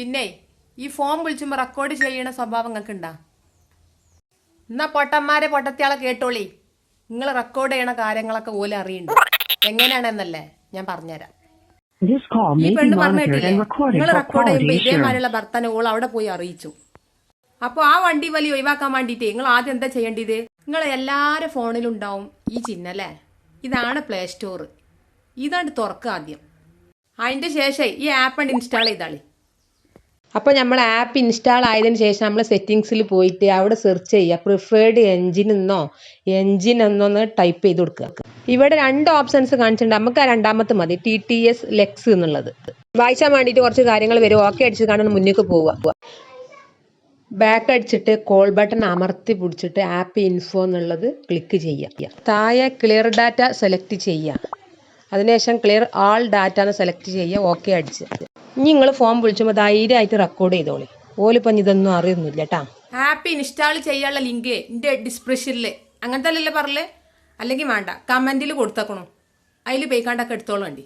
പിന്നെ ഈ phone വിളിച്ചുമ്പോ record ചെയ്യണ സ്വഭാവം നിങ്ങൾക്ക് ഉണ്ടാ? എന്നാ പൊട്ടന്മാരെ പൊട്ടത്തിയാളെ കേട്ടോളി. നിങ്ങൾ റെക്കോർഡ് ചെയ്യണ കാര്യങ്ങളൊക്കെ ഓല അറിയണ്ട എങ്ങനെയാണെന്നല്ലേ ഞാൻ പറഞ്ഞുതരാം. ഈ പെണ്ണ് പറഞ്ഞിട്ടില്ലേ, നിങ്ങൾ റെക്കോർഡ് ചെയ്യുമ്പോ ഇതേമാതിരിയുള്ള ഭർത്താനെ ഓൾ അവിടെ പോയി അറിയിച്ചു. അപ്പൊ ആ വണ്ടി വലി ഒഴിവാക്കാൻ വേണ്ടിട്ട് നിങ്ങൾ ആദ്യം എന്താ ചെയ്യേണ്ടത്? നിങ്ങൾ എല്ലാരും ഫോണിലും ഉണ്ടാവും ഈ ചിഹ്നല്ലേ, ഇതാണ് പ്ലേ സ്റ്റോർ. ഇതാണ് തുറക്കുക ആദ്യം. അതിന്റെ ശേഷം ഈ ആപ്പ് ഇൻസ്റ്റാൾ ചെയ്താളി. അപ്പോൾ നമ്മൾ ആപ്പ് ഇൻസ്റ്റാൾ ആയതിനു ശേഷം നമ്മൾ സെറ്റിങ്സിൽ പോയിട്ട് അവിടെ സെർച്ച് ചെയ്യുക, പ്രിഫേർഡ് എൻജിൻ എന്നൊന്ന് ടൈപ്പ് ചെയ്ത് കൊടുക്കുക. ഇവിടെ 2 ഓപ്ഷൻസ് കാണിച്ചിട്ടുണ്ട്. നമുക്ക് ആ രണ്ടാമത്തെ മതി, TTS ലെക്സ് എന്നുള്ളത്. വായിച്ചാൻ വേണ്ടിയിട്ട് കുറച്ച് കാര്യങ്ങൾ വരും. ഓക്കെ അടിച്ച് കാണാൻ മുന്നേക്ക് പോവുക. ബാക്ക് അടിച്ചിട്ട് കോൾ ബട്ടൺ അമർത്തി പിടിച്ചിട്ട് ആപ്പ് ഇൻഫോ എന്നുള്ളത് ക്ലിക്ക് ചെയ്യുക. താഴെ ക്ലിയർ ഡാറ്റ സെലക്ട് ചെയ്യുക. അതിനുശേഷം ക്ലിയർ ആൾ ഡാറ്റ എന്ന് സെലക്ട് ചെയ്യുക. ഓക്കെ അടിച്ച് ഇനി നിങ്ങൾ ഫോൺ വിളിച്ചുമ്പോൾ ധൈര്യമായിട്ട് റെക്കോർഡ് ചെയ്തോളി. ഓലിപ്പം ഇതൊന്നും അറിയുന്നില്ല കേട്ടാ. ആപ്പ് ഇൻസ്റ്റാൾ ചെയ്യാനുള്ള ലിങ്ക് എൻ്റെ ഡിസ്ക്രിപ്ഷനിൽ അങ്ങനത്തെ അല്ലല്ലേ പറഞ്ഞേ, അല്ലെങ്കിൽ വേണ്ട കമന്റിൽ കൊടുത്തേക്കണു, അതിൽ പോയിക്കാണ്ടൊക്കെ എടുത്തോളണ്ടി.